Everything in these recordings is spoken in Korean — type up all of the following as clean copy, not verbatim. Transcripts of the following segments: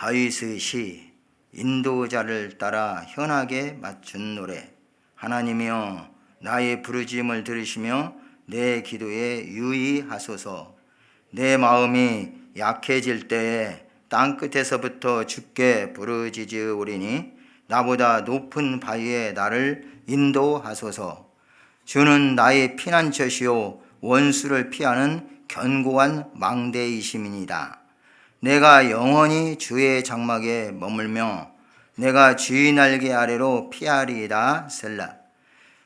다윗의 시 인도자를 따라 현악에 맞춘 노래. 하나님이여 나의 부르짖음을 들으시며 내 기도에 유의하소서. 내 마음이 약해질 때에 땅끝에서부터 주께 부르짖으오리니 나보다 높은 바위에 나를 인도하소서. 주는 나의 피난처시요 원수를 피하는 견고한 망대이심이니이다. 내가 영원히 주의 장막에 머물며 내가 주의 날개 아래로 피하리이다. 셀라.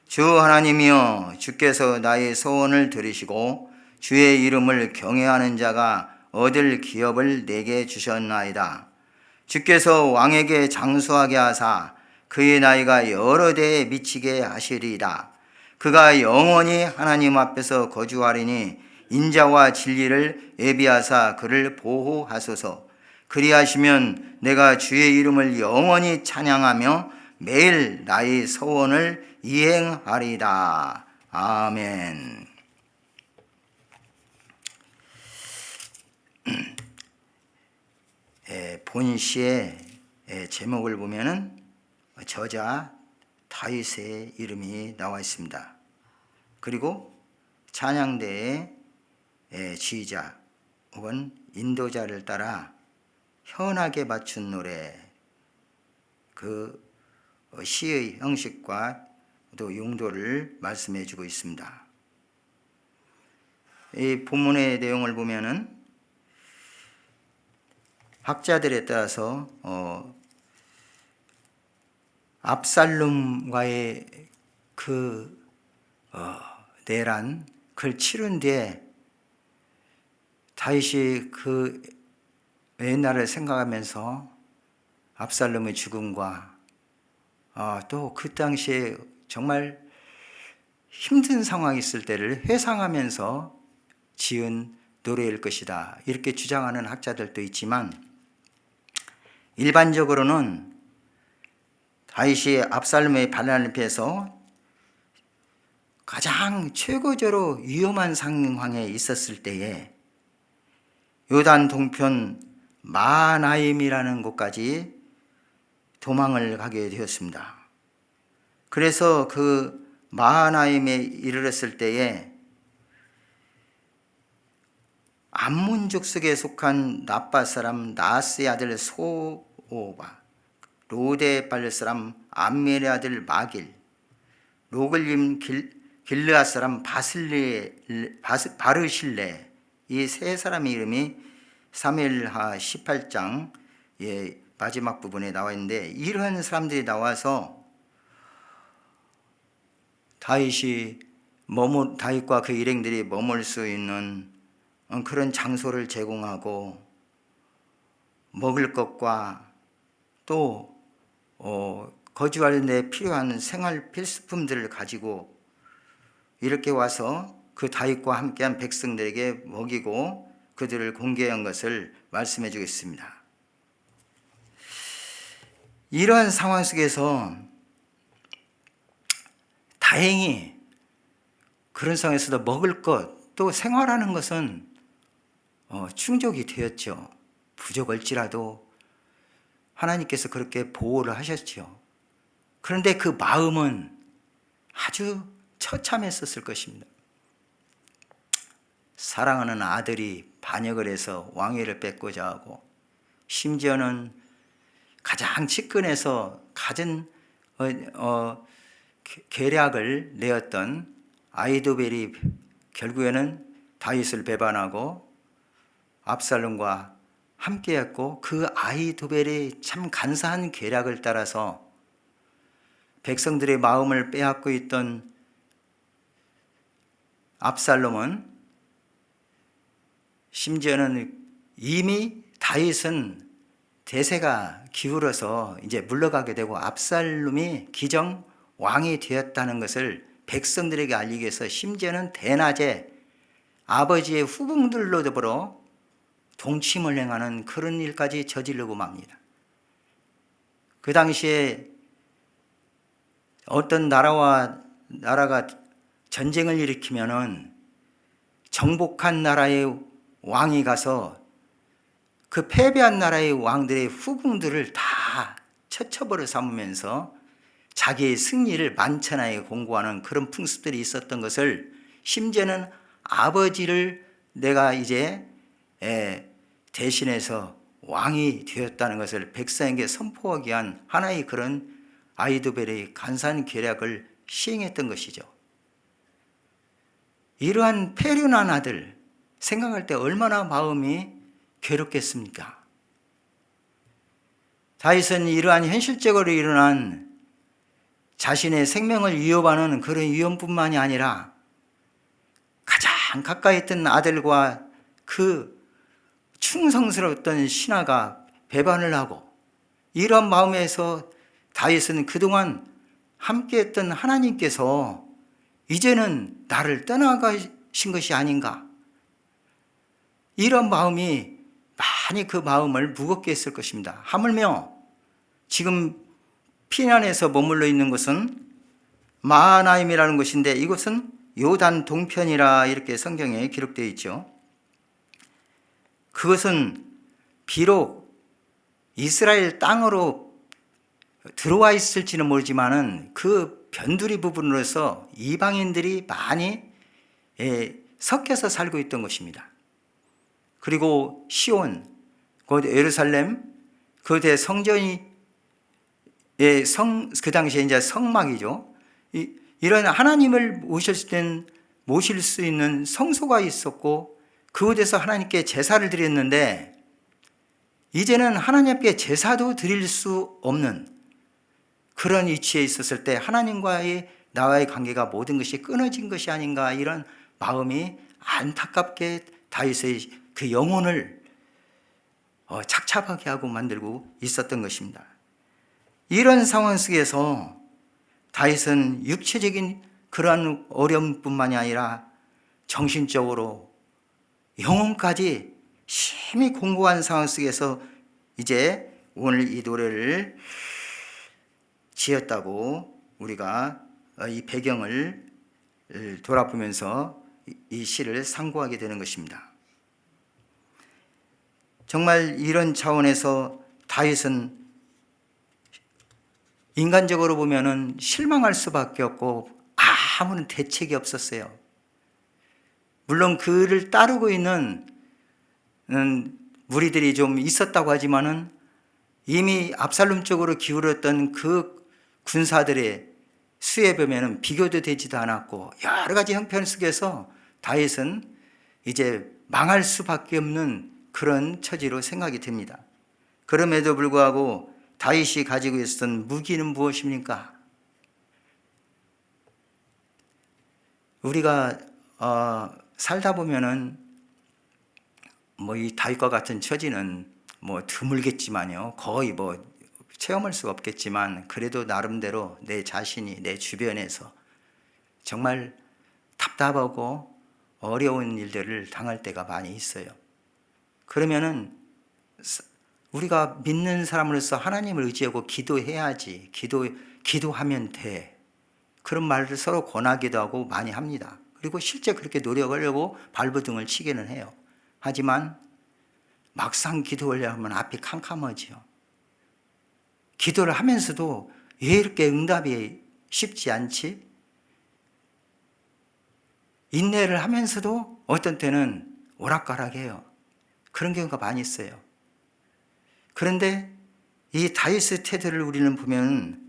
주 하나님이여 주께서 나의 소원을 들으시고 주의 이름을 경외하는 자가 얻을 기업을 내게 주셨나이다. 주께서 왕에게 장수하게 하사 그의 나이가 여러 대에 미치게 하시리이다. 그가 영원히 하나님 앞에서 거주하리니 인자와 진리를 예비하사 그를 보호하소서. 그리하시면 내가 주의 이름을 영원히 찬양하며 매일 나의 소원을 이행하리이다. 아멘. 본 시의 제목을 보면은 저자 다윗의 이름이 나와 있습니다. 그리고 찬양대의 지휘자 혹은 인도자를 따라 현악에 맞춘 노래, 그 시의 형식과 또 용도를 말씀해 주고 있습니다. 이 본문의 내용을 보면은 학자들에 따라서 압살롬과의 그 내란, 그걸 치른 뒤에 다윗이 그 옛날을 생각하면서 압살롬의 죽음과 또 그 당시에 정말 힘든 상황이 있을 때를 회상하면서 지은 노래일 것이다, 이렇게 주장하는 학자들도 있지만, 일반적으로는 다윗이 압살롬의 반란을 피해서 가장 최고적으로 위험한 상황에 있었을 때에 요단 동편 마하나임이라는 곳까지 도망을 가게 되었습니다. 그래서 그 마하나임에 이르렀을 때에 암몬족 속에 속한 나밧 사람 나스의 아들 소오바, 로데발렛 사람 암멜의 아들 마길, 로글림 길르앗 사람 바르실레, 이 세 사람의 이름이 사무엘하 18장 마지막 부분에 나와 있는데, 이러한 사람들이 나와서 다윗과 그 일행들이 머물 수 있는 그런 장소를 제공하고 먹을 것과 또 거주하는 데 필요한 생활 필수품들을 가지고 이렇게 와서 그 다윗과 함께한 백성들에게 먹이고 그들을 공개한 것을 말씀해 주겠습니다. 이러한 상황 속에서 다행히 그런 상황에서도 먹을 것, 또 생활하는 것은 충족이 되었죠. 부족할지라도 하나님께서 그렇게 보호를 하셨죠. 그런데 그 마음은 아주 처참했었을 것입니다. 사랑하는 아들이 반역을 해서 왕위를 뺏고자 하고, 심지어는 가장 측근에서 가진 계략을 내었던 아히도벨이 결국에는 다윗을 배반하고 압살롬과 함께했고, 그 아히도벨이 참 간사한 계략을 따라서 백성들의 마음을 빼앗고 있던 압살롬은, 심지어는 이미 다윗은 대세가 기울어서 이제 물러가게 되고 압살롬이 기정 왕이 되었다는 것을 백성들에게 알리기 위해서 심지어는 대낮에 아버지의 후궁들로 더불어 동침을 행하는 그런 일까지 저지르고 맙니다. 그 당시에 어떤 나라가 전쟁을 일으키면은 정복한 나라의 왕이 가서 그 패배한 나라의 왕들의 후궁들을 다 처처벌을 삼으면서 자기의 승리를 만천하에 공고하는 그런 풍습들이 있었던 것을, 심지어는 아버지를 내가 이제 대신해서 왕이 되었다는 것을 백성에게 선포하기 위한 하나의 그런 아이도벨의 간사한 계략을 시행했던 것이죠. 이러한 패륜한 아들 생각할 때 얼마나 마음이 괴롭겠습니까? 다윗은 이러한 현실적으로 일어난 자신의 생명을 위협하는 그런 위험뿐만이 아니라 가장 가까이 있던 아들과 그 충성스러웠던 신하가 배반을 하고, 이런 마음에서 다윗은 그동안 함께했던 하나님께서 이제는 나를 떠나가신 것이 아닌가, 이런 마음이 많이 그 마음을 무겁게 했을 것입니다. 하물며 지금 피난에서 머물러 있는 곳은 마하나임이라는 곳인데, 이곳은 요단 동편이라 이렇게 성경에 기록되어 있죠. 그것은 비록 이스라엘 땅으로 들어와 있을지는 모르지만은 그 변두리 부분으로서 이방인들이 많이 섞여서 살고 있던 곳입니다. 그리고 시온, 곧 예루살렘, 그때 성전이 그 당시에 이제 성막이죠. 이런 하나님을 모실 수 있는 성소가 있었고, 그곳에서 하나님께 제사를 드렸는데, 이제는 하나님께 제사도 드릴 수 없는 그런 위치에 있었을 때 하나님과의 나와의 관계가 모든 것이 끊어진 것이 아닌가, 이런 마음이 안타깝게 다윗의 그 영혼을 착잡하게 하고 만들고 있었던 것입니다. 이런 상황 속에서 다윗은 육체적인 그러한 어려움뿐만이 아니라 정신적으로 영혼까지 심히 공고한 상황 속에서 이제 오늘 이 노래를 지었다고 우리가 이 배경을 돌아보면서 이 시를 상고하게 되는 것입니다. 정말 이런 차원에서 다윗은 인간적으로 보면은 실망할 수밖에 없고 아무런 대책이 없었어요. 물론 그를 따르고 있는 무리들이 좀 있었다고 하지만은 이미 압살롬 쪽으로 기울었던 그 군사들의 수에 보면은 비교도 되지도 않았고, 여러 가지 형편 속에서 다윗은 이제 망할 수밖에 없는 그런 처지로 생각이 됩니다. 그럼에도 불구하고 다윗이 가지고 있었던 무기는 무엇입니까? 우리가 살다 보면은 이 다윗과 같은 처지는 드물겠지만요, 거의 체험할 수가 없겠지만, 그래도 나름대로 내 자신이 내 주변에서 정말 답답하고 어려운 일들을 당할 때가 많이 있어요. 그러면은 우리가 믿는 사람으로서 하나님을 의지하고 기도해야지, 기도하면 돼, 그런 말을 서로 권하기도 하고 많이 합니다. 그리고 실제 그렇게 노력하려고 발버둥을 치기는 해요. 하지만 막상 기도하려 하면 앞이 캄캄하지요. 기도를 하면서도 왜 이렇게 응답이 쉽지 않지? 인내를 하면서도 어떤 때는 오락가락해요. 그런 경우가 많이 있어요. 그런데 이 다윗의 태도를 우리는 보면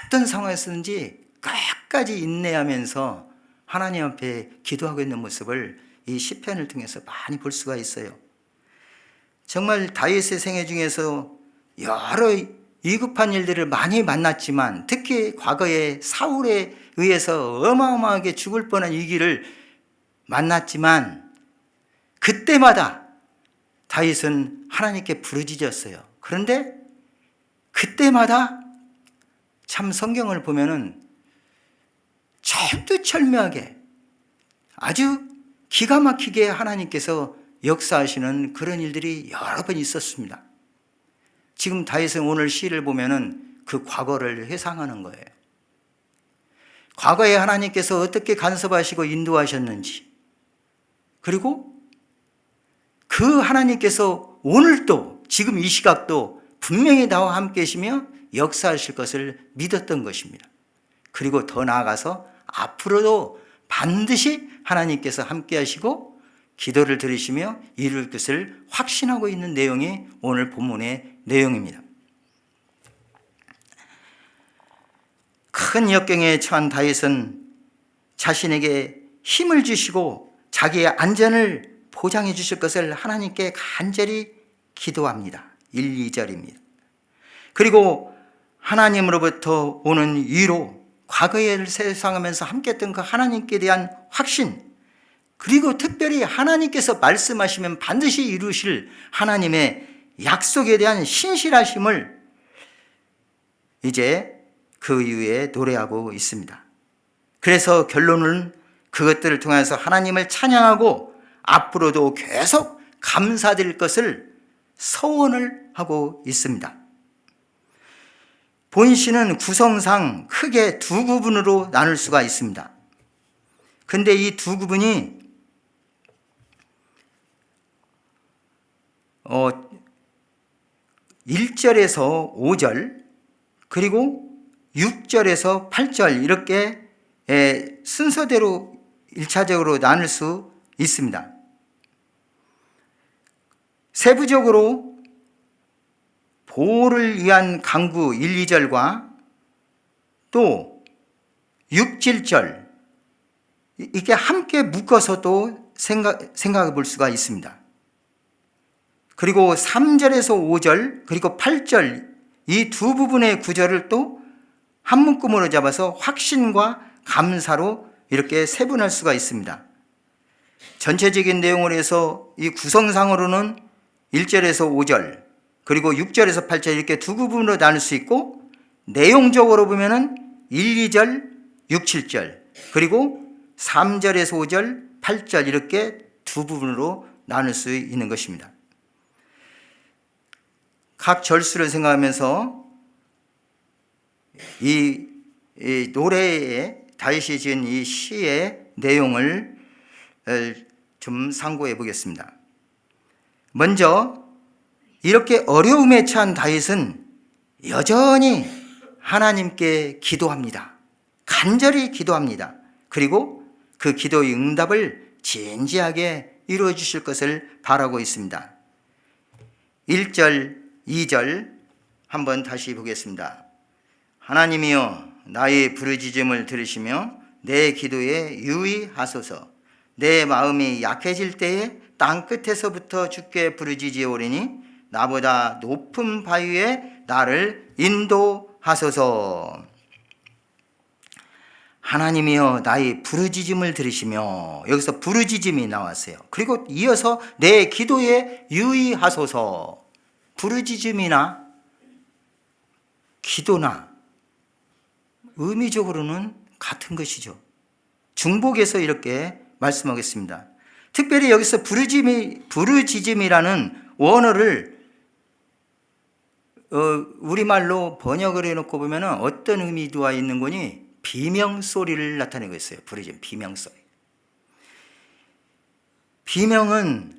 어떤 상황에서든지 끝까지 인내하면서 하나님 앞에 기도하고 있는 모습을 이 시편을 통해서 많이 볼 수가 있어요. 정말 다윗의 생애 중에서 여러 위급한 일들을 많이 만났지만, 특히 과거에 사울에 의해서 어마어마하게 죽을 뻔한 위기를 만났지만, 그때마다 다윗은 하나님께 부르짖었어요. 그런데 그때마다 참 성경을 보면은 철두철미하게 아주 기가 막히게 하나님께서 역사하시는 그런 일들이 여러 번 있었습니다. 지금 다윗은 오늘 시를 보면은 그 과거를 회상하는 거예요. 과거에 하나님께서 어떻게 간섭하시고 인도하셨는지, 그리고 그 하나님께서 오늘도 지금 이 시각도 분명히 나와 함께 계시며 역사하실 것을 믿었던 것입니다. 그리고 더 나아가서 앞으로도 반드시 하나님께서 함께 하시고 기도를 들으시며 이룰 것을 확신하고 있는 내용이 오늘 본문의 내용입니다. 큰 역경에 처한 다윗은 자신에게 힘을 주시고 자기의 안전을 보장해 주실 것을 하나님께 간절히 기도합니다. 1, 2절입니다. 그리고 하나님으로부터 오는 위로, 과거를 세상하면서 함께했던 그 하나님께 대한 확신, 그리고 특별히 하나님께서 말씀하시면 반드시 이루실 하나님의 약속에 대한 신실하심을 이제 그 이후에 노래하고 있습니다. 그래서 결론은 그것들을 통해서 하나님을 찬양하고 앞으로도 계속 감사드릴 것을 서원을 하고 있습니다. 본시는 구성상 크게 두 부분으로 나눌 수가 있습니다. 근데 이 두 부분이 1절에서 5절 그리고 6절에서 8절 이렇게 순서대로 1차적으로 나눌 수 있습니다. 세부적으로 보호를 위한 강구 1, 2절과 또 6, 7절 이게 함께 묶어서도 생각해 볼 수가 있습니다. 그리고 3절에서 5절 그리고 8절 이 두 부분의 구절을 또 한 묶음으로 잡아서 확신과 감사로 이렇게 세분할 수가 있습니다. 전체적인 내용을 해서 이 구성상으로는 1절에서 5절 그리고 6절에서 8절 이렇게 두 부분으로 나눌 수 있고 내용적으로 보면은 1, 2절, 6, 7절 그리고 3절에서 5절, 8절 이렇게 두 부분으로 나눌 수 있는 것입니다. 각 절수를 생각하면서 이 노래에 다윗이 지은 이 시의 내용을 좀 상고해 보겠습니다. 먼저 이렇게 어려움에 처한 다윗은 여전히 하나님께 기도합니다. 간절히 기도합니다. 그리고 그 기도의 응답을 진지하게 이루어 주실 것을 바라고 있습니다. 1절, 2절 한번 다시 보겠습니다. 하나님이여 나의 부르짖음을 들으시며 내 기도에 유의하소서. 내 마음이 약해질 때에 땅끝에서부터 주께 부르짖으오리니 나보다 높은 바위에 나를 인도하소서. 하나님이여 나의 부르짖음을 들으시며 여기서 부르짖음이 나왔어요. 그리고 이어서 내 기도에 유의하소서. 부르짖음이나 기도나 의미적으로는 같은 것이죠. 중복해서 이렇게 말씀하겠습니다. 특별히 여기서 부르짖음이라는 원어를 우리말로 번역을 해놓고 보면 어떤 의미가 있는 거니 비명소리를 나타내고 있어요. 부르짖음, 비명소리. 비명은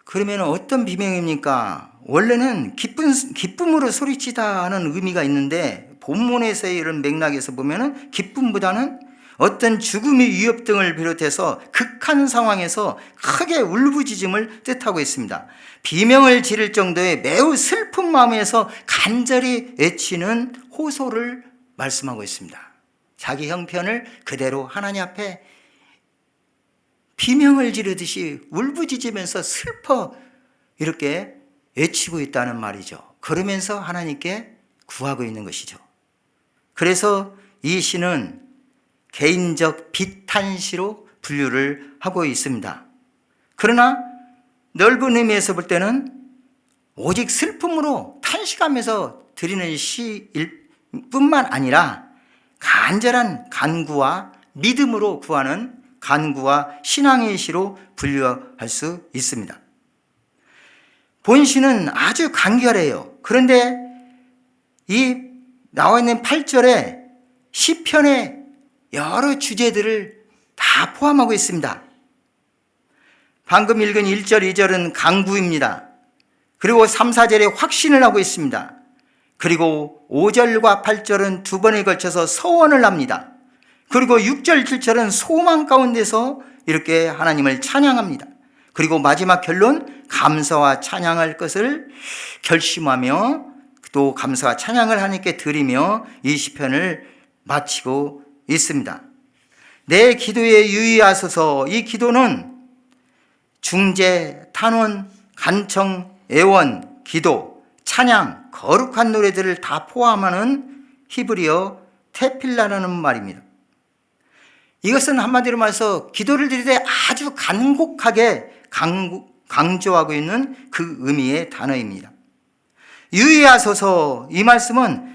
그러면 어떤 비명입니까? 원래는 기쁨으로 소리치다 하는 의미가 있는데 본문에서의 이런 맥락에서 보면 기쁨보다는 어떤 죽음의 위협 등을 비롯해서 극한 상황에서 크게 울부짖음을 뜻하고 있습니다. 비명을 지를 정도의 매우 슬픈 마음에서 간절히 외치는 호소를 말씀하고 있습니다. 자기 형편을 그대로 하나님 앞에 비명을 지르듯이 울부짖으면서 슬퍼 이렇게 외치고 있다는 말이죠. 그러면서 하나님께 구하고 있는 것이죠. 그래서 이 시는 개인적 비탄시로 분류를 하고 있습니다. 그러나 넓은 의미에서 볼 때는 오직 슬픔으로 탄식하면서 드리는 시일 뿐만 아니라 간절한 간구와 믿음으로 구하는 간구와 신앙의 시로 분류할 수 있습니다. 본시는 아주 간결해요. 그런데 이 나와 있는 8절에 시편의 여러 주제들을 다 포함하고 있습니다. 방금 읽은 1절, 2절은 간구입니다. 그리고 3, 4절에 확신을 하고 있습니다. 그리고 5절과 8절은 두 번에 걸쳐서 서원을 합니다. 그리고 6절, 7절은 소망 가운데서 이렇게 하나님을 찬양합니다. 그리고 마지막 결론, 감사와 찬양할 것을 결심하며 또 감사와 찬양을 하나님께 드리며 이 시편을 마치고 있습니다. 내 기도에 유의하소서. 이 기도는 중재, 탄원, 간청, 애원, 기도, 찬양, 거룩한 노래들을 다 포함하는 히브리어 테필라라는 말입니다. 이것은 한마디로 말해서 기도를 드릴 때 아주 간곡하게 강조하고 있는 그 의미의 단어입니다. 유의하소서, 이 말씀은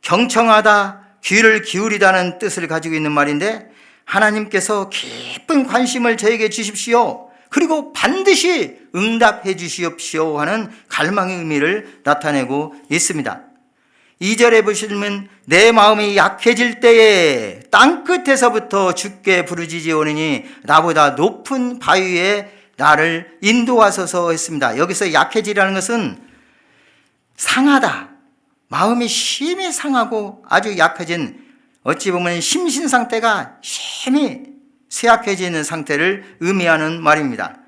경청하다, 귀를 기울이다는 뜻을 가지고 있는 말인데 하나님께서 깊은 관심을 저에게 주십시오. 그리고 반드시 응답해 주시옵시오 하는 갈망의 의미를 나타내고 있습니다. 2절에 보시면 내 마음이 약해질 때에 땅끝에서부터 주께 부르짖으오니 나보다 높은 바위에 나를 인도하소서 했습니다. 여기서 약해지라는 것은 상하다, 마음이 심히 상하고 아주 약해진, 어찌 보면 심신 상태가 심히 쇠약해지는 상태를 의미하는 말입니다.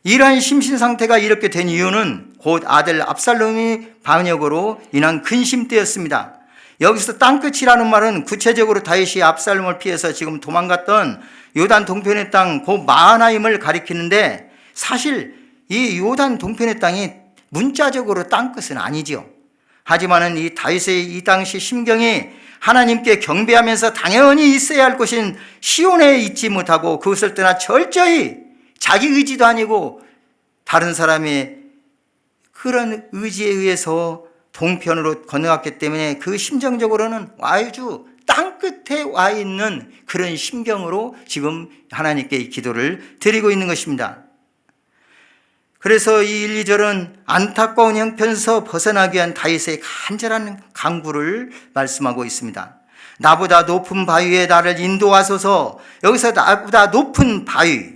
이러한 심신 상태가 이렇게 된 이유는 곧 아들 압살롬이 반역으로 인한 근심 때였습니다. 여기서 땅끝이라는 말은 구체적으로 다윗이 압살롬을 피해서 지금 도망갔던 요단 동편의 땅, 그 마하나임을 가리키는데 사실 이 요단 동편의 땅이 문자적으로 땅끝은 아니죠. 하지만은 이 다윗의 이 당시 심경이 하나님께 경배하면서 당연히 있어야 할 곳인 시온에 있지 못하고 그것을 떠나 철저히 자기 의지도 아니고 다른 사람의 그런 의지에 의해서 동편으로 건너갔기 때문에 그 심정적으로는 아주 땅끝에 와 있는 그런 심경으로 지금 하나님께 이 기도를 드리고 있는 것입니다. 그래서 이 1, 2절은 안타까운 형편에서 벗어나기 위한 다윗의 간절한 간구를 말씀하고 있습니다. 나보다 높은 바위에 나를 인도하소서. 여기서 나보다 높은 바위,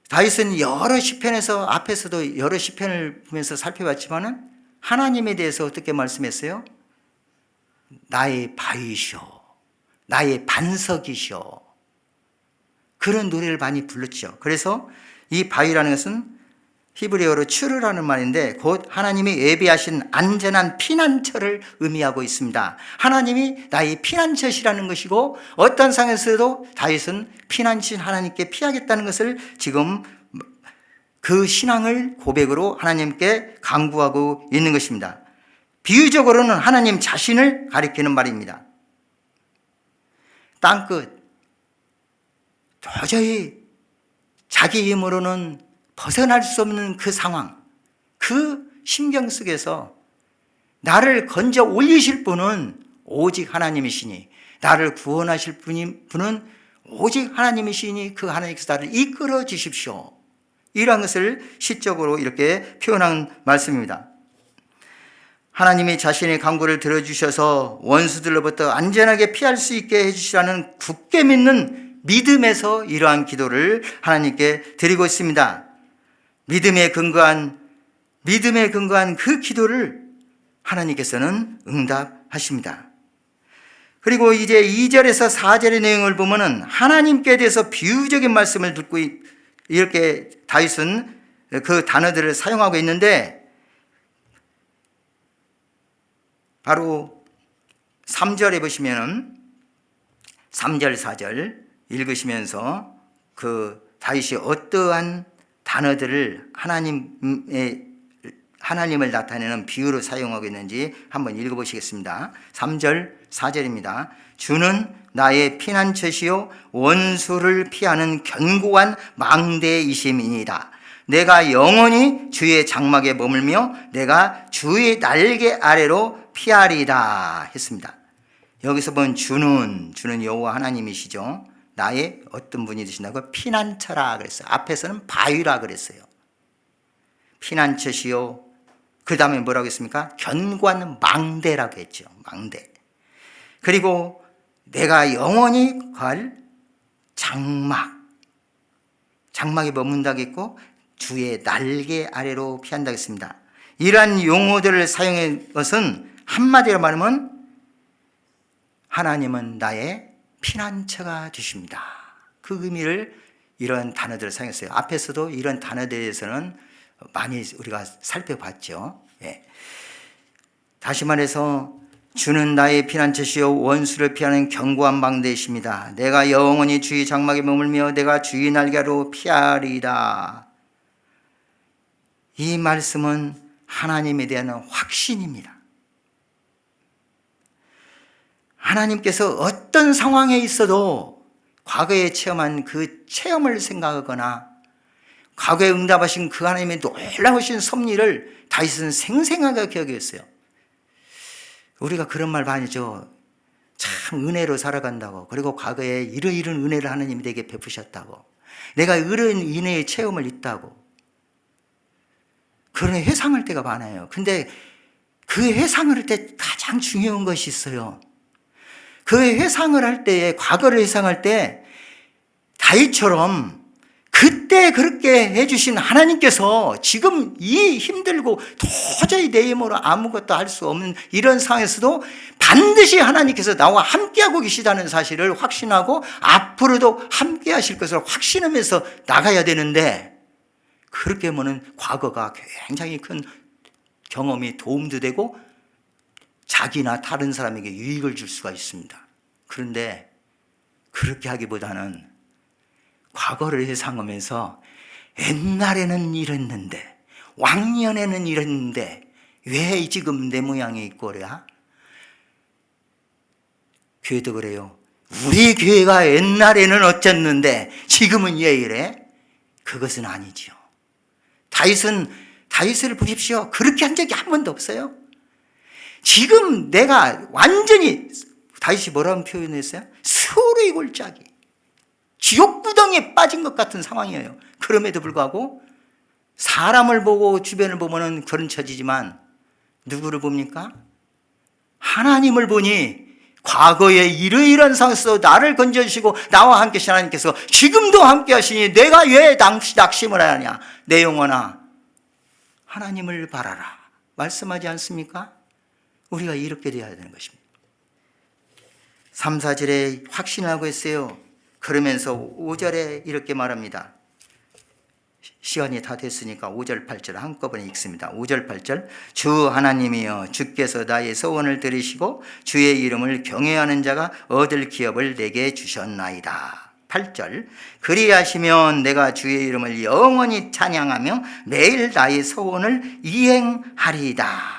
다윗은 여러 시편에서 앞에서도 여러 시편을 보면서 살펴봤지만은 하나님에 대해서 어떻게 말씀했어요? 나의 바위시오, 나의 반석이시오. 그런 노래를 많이 불렀죠. 그래서 이 바위라는 것은 히브리어로 추르라는 말인데 곧 하나님이 예비하신 안전한 피난처를 의미하고 있습니다. 하나님이 나의 피난처시라는 것이고 어떤 상황에서도 다윗은 피난처신 하나님께 피하겠다는 것을 지금 그 신앙을 고백으로 하나님께 간구하고 있는 것입니다. 비유적으로는 하나님 자신을 가리키는 말입니다. 땅끝, 도저히 자기 힘으로는 벗어날 수 없는 그 상황, 그 심경 속에서 나를 건져 올리실 분은 오직 하나님이시니, 나를 구원하실 분은 오직 하나님이시니 그 하나님께서 나를 이끌어 주십시오. 이러한 것을 시적으로 이렇게 표현한 말씀입니다. 하나님이 자신의 간구를 들어주셔서 원수들로부터 안전하게 피할 수 있게 해주시라는 굳게 믿는 믿음에서 이러한 기도를 하나님께 드리고 있습니다. 믿음에 근거한 그 기도를 하나님께서는 응답하십니다. 그리고 이제 2절에서 4절의 내용을 보면은 하나님께 대해서 비유적인 말씀을 듣고 이렇게 다윗은 그 단어들을 사용하고 있는데 바로 3절에 보시면은 3절, 4절 읽으시면서 그 다윗이 어떠한 단어들을 하나님을 나타내는 비유로 사용하고 있는지 한번 읽어보시겠습니다. 3절, 4절입니다. 주는 나의 피난처시요 원수를 피하는 견고한 망대이심이니이다. 내가 영원히 주의 장막에 머물며 내가 주의 날개 아래로 피하리다 했습니다. 여기서 본 주는 여호와 하나님이시죠. 나의 어떤 분이 되신다고? 피난처라 그랬어요. 앞에서는 바위라 그랬어요. 피난처시요. 그 다음에 뭐라고 했습니까? 견고한 망대라고 했죠. 망대. 그리고 내가 영원히 갈 장막에 머문다고 했고 주의 날개 아래로 피한다 했습니다. 이러한 용어들을 사용한 것은 한마디로 말하면 하나님은 나의 피난처가 되십니다. 그 의미를 이런 단어들을 사용했어요. 앞에서도 이런 단어들에 대해서는 많이 우리가 살펴봤죠. 예. 다시 말해서 주는 나의 피난처시요 원수를 피하는 견고한 방대이십니다. 내가 영원히 주의 장막에 머물며 내가 주의 날개로 피하리이다. 이 말씀은 하나님에 대한 확신입니다. 하나님께서 어떤 상황에 있어도 과거에 체험한 그 체험을 생각하거나 과거에 응답하신 그 하나님의 놀라우신 섭리를 다윗은 생생하게 기억했어요. 우리가 그런 말 많이 하죠. 참 은혜로 살아간다고. 그리고 과거에 이러이런 은혜를 하나님이 내게 베푸셨다고. 내가 이런 은혜의 체험을 있다고. 그런 회상할 때가 많아요. 근데 그 회상을 할 때 가장 중요한 것이 있어요. 그 회상을 할 때에 과거를 회상할 때 다윗처럼 그때 그렇게 해주신 하나님께서 지금 이 힘들고 도저히 내 힘으로 아무것도 할 수 없는 이런 상황에서도 반드시 하나님께서 나와 함께하고 계시다는 사실을 확신하고 앞으로도 함께 하실 것을 확신하면서 나가야 되는데, 그렇게 하면은 과거가 굉장히 큰 경험이 도움도 되고 자기나 다른 사람에게 유익을 줄 수가 있습니다. 그런데 그렇게 하기보다는 과거를 회상하면서 옛날에는 이랬는데, 왕년에는 이랬는데 왜 지금 내 모양이 있고 그래야? 교회도 그래요. 우리 교회가 옛날에는 어쨌는데 지금은 왜 이래? 그것은 아니지요. 다윗을 보십시오. 그렇게 한 적이 한 번도 없어요. 지금 내가 완전히, 다윗이 뭐라고 표현했어요? 수로의 골짜기, 지옥구덩이에 빠진 것 같은 상황이에요. 그럼에도 불구하고 사람을 보고 주변을 보면은 그런 처지지만 누구를 봅니까? 하나님을 보니 과거에 이러이러한 상황에서 나를 건져주시고 나와 함께 하신 하나님께서 지금도 함께 하시니 내가 왜 낙심을 하냐? 내 영혼아, 하나님을 바라라 말씀하지 않습니까? 우리가 이렇게 되어야 되는 것입니다. 3, 4절에 확신하고 있어요. 그러면서 5절에 이렇게 말합니다. 시간이 다 됐으니까 5절 8절 한꺼번에 읽습니다. 5절 8절 주 하나님이여, 주께서 나의 소원을 들으시고 주의 이름을 경외하는 자가 얻을 기업을 내게 주셨나이다. 8절 그리하시면 내가 주의 이름을 영원히 찬양하며 매일 나의 소원을 이행하리이다.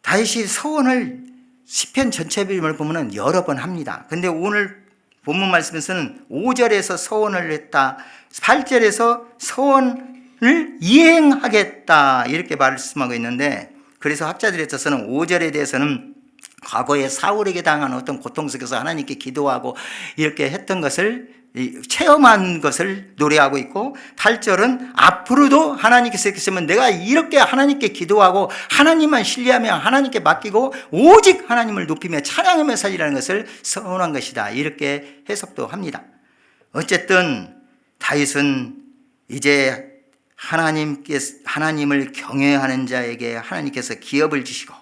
다윗이 소원을 시편 전체 비밀을 보면 여러 번 합니다. 근데 오늘 본문 말씀에서는 5절에서 소원을 했다, 8절에서 소원을 이행하겠다 이렇게 말씀하고 있는데, 그래서 학자들에 있어서는 5절에 대해서는 과거에 사울에게 당한 어떤 고통 속에서 하나님께 기도하고 이렇게 했던 것을 체험한 것을 노래하고 있고, 8절은 앞으로도 하나님께서 이렇게 쓰면 내가 이렇게 하나님께 기도하고 하나님만 신뢰하며 하나님께 맡기고 오직 하나님을 높이며 찬양하며 살리라는 것을 선언한 것이다, 이렇게 해석도 합니다. 어쨌든 다윗은 이제 하나님을 경외하는 자에게 하나님께서 기업을 주시고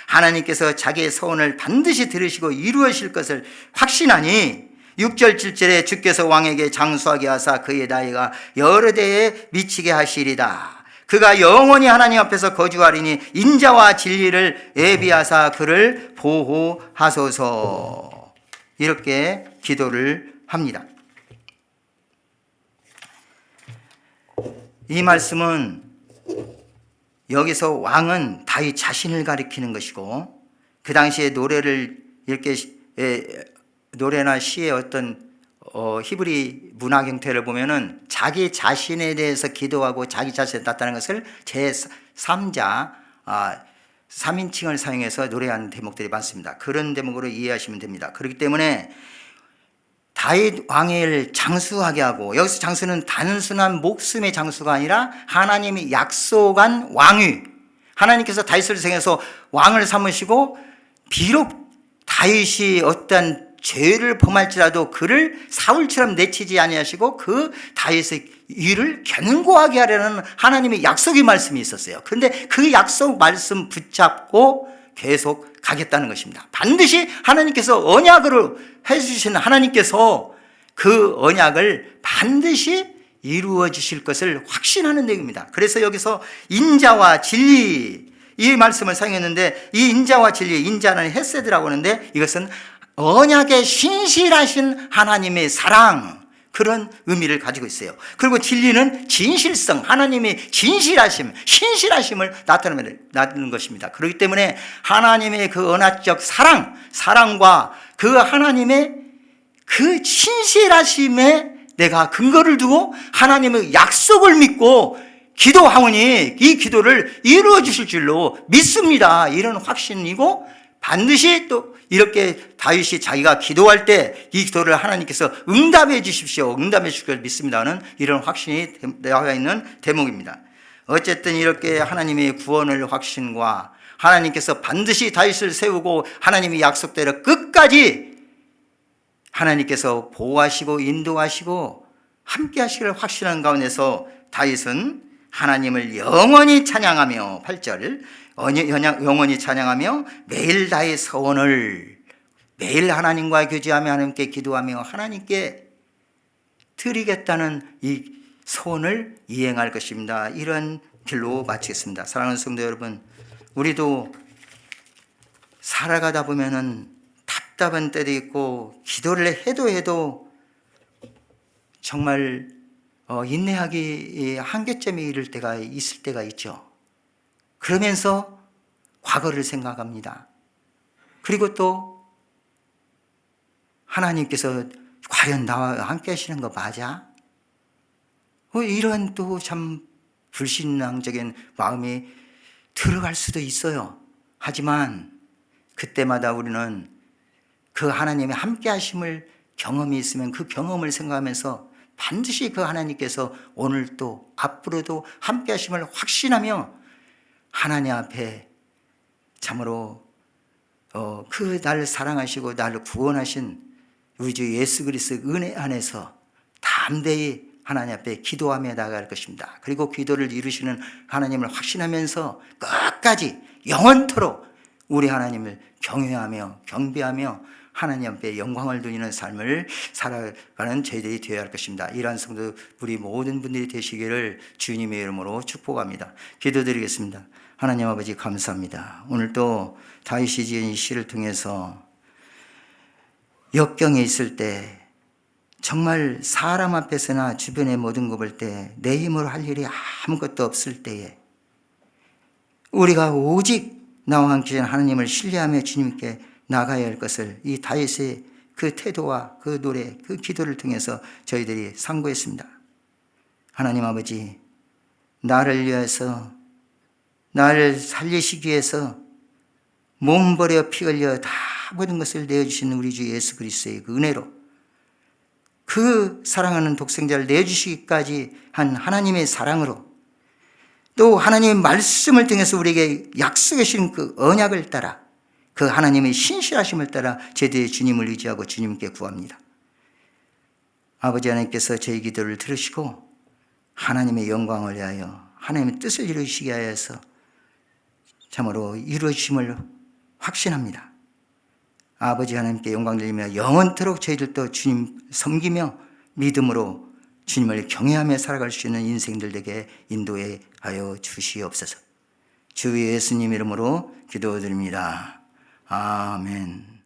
하나님께서 자기의 소원을 반드시 들으시고 이루어질 것을 확신하니 6절 7절에 주께서 왕에게 장수하게 하사 그의 나이가 여러 대에 미치게 하시리다. 그가 영원히 하나님 앞에서 거주하리니 인자와 진리를 예비하사 그를 보호하소서. 이렇게 기도를 합니다. 이 말씀은 여기서 왕은 다윗 자신을 가리키는 것이고, 그 당시에 노래를 이렇게 노래나 시의 어떤 히브리 문학 형태를 보면은 자기 자신에 대해서 기도하고 자기 자신을 나타내는 것을 제3자 3인칭을 사용해서 노래하는 대목들이 많습니다. 그런 대목으로 이해하시면 됩니다. 그렇기 때문에 다윗 왕을 장수하게 하고, 여기서 장수는 단순한 목숨의 장수가 아니라 하나님이 약속한 왕위, 하나님께서 다윗을 통해서 왕을 삼으시고 비록 다윗이 어떤 죄를 범할지라도 그를 사울처럼 내치지 아니하시고 그 다윗의 이를 견고하게 하려는 하나님의 약속의 말씀이 있었어요. 그런데 그 약속 말씀 붙잡고 계속 가겠다는 것입니다. 반드시 하나님께서 언약으로 해주신 하나님께서 그 언약을 반드시 이루어 주실 것을 확신하는 내용입니다. 그래서 여기서 인자와 진리, 이 말씀을 사용했는데, 이 인자와 진리, 인자는 헤세드라고 하는데 이것은 언약에 신실하신 하나님의 사랑, 그런 의미를 가지고 있어요. 그리고 진리는 진실성, 하나님의 진실하심, 신실하심을 나타내는 것입니다. 그렇기 때문에 하나님의 그 언약적 사랑과 그 하나님의 그 신실하심에 내가 근거를 두고 하나님의 약속을 믿고 기도하오니 이 기도를 이루어 주실 줄로 믿습니다. 이런 확신이고, 반드시 또 이렇게 다윗이 자기가 기도할 때 이 기도를 하나님께서 응답해 주십시오, 응답해 주실 걸 믿습니다는 이런 확신이 나와 있는 대목입니다. 어쨌든 이렇게 하나님의 구원을 확신과 하나님께서 반드시 다윗을 세우고 하나님의 약속대로 끝까지 하나님께서 보호하시고 인도하시고 함께 하시기를 확신한 가운데서 다윗은 하나님을 영원히 찬양하며, 8절, 영원히 찬양하며 매일 나의 서원을, 매일 하나님과 교제하며 하나님께 기도하며 하나님께 드리겠다는 이 소원을 이행할 것입니다. 이런 길로 마치겠습니다. 사랑하는 성도 여러분, 우리도 살아가다 보면은 답답한 때도 있고 기도를 해도 정말 인내하기 한계점에 이를 때가 있을 때가 있죠. 그러면서 과거를 생각합니다. 그리고 또 하나님께서 과연 나와 함께 하시는 거 맞아? 이런 또 참 불신앙적인 마음이 들어갈 수도 있어요. 하지만 그때마다 우리는 그 하나님의 함께 하심을 경험이 있으면 그 경험을 생각하면서 반드시 그 하나님께서 오늘 또 앞으로도 함께 하심을 확신하며 하나님 앞에 참으로 그 나를 사랑하시고 나를 구원하신 우리 주 예수 그리스도의 은혜 안에서 담대히 하나님 앞에 기도하며 나아갈 것입니다. 그리고 기도를 이루시는 하나님을 확신하면서 끝까지 영원토록 우리 하나님을 경외하며 경배하며 하나님 앞에 영광을 돌리는 삶을 살아가는 저희들이 되어야 할 것입니다. 이러한 성도 우리 모든 분들이 되시기를 주님의 이름으로 축복합니다. 기도드리겠습니다. 하나님 아버지 감사합니다. 오늘 또 다윗이 지은 이 시를 통해서 역경에 있을 때, 정말 사람 앞에서나 주변의 모든 거 볼 때 내 힘으로 할 일이 아무것도 없을 때에 우리가 오직 나와 함께 하신 하나님을 신뢰하며 주님께 나가야 할 것을 이 다윗의 그 태도와 그 노래, 그 기도를 통해서 저희들이 상고했습니다. 하나님 아버지, 나를 위해서, 나를 살리시기 위해서 몸 버려 피 흘려 다 모든 것을 내어주신 우리 주 예수 그리스도의 그 은혜로, 그 사랑하는 독생자를 내주시기까지 한 하나님의 사랑으로, 또 하나님의 말씀을 통해서 우리에게 약속해 주신 그 언약을 따라, 그 하나님의 신실하심을 따라 제대의 주님을 의지하고 주님께 구합니다. 아버지 하나님께서 저희 기도를 들으시고 하나님의 영광을 위하여 하나님의 뜻을 이루시게 하여서 참으로 이루어짐을 확신합니다. 아버지 하나님께 영광 돌리며 영원토록 저희들도 주님 섬기며 믿음으로 주님을 경외하며 살아갈 수 있는 인생들 되게 인도해 하여 주시옵소서. 주 예수님 이름으로 기도드립니다. 아멘.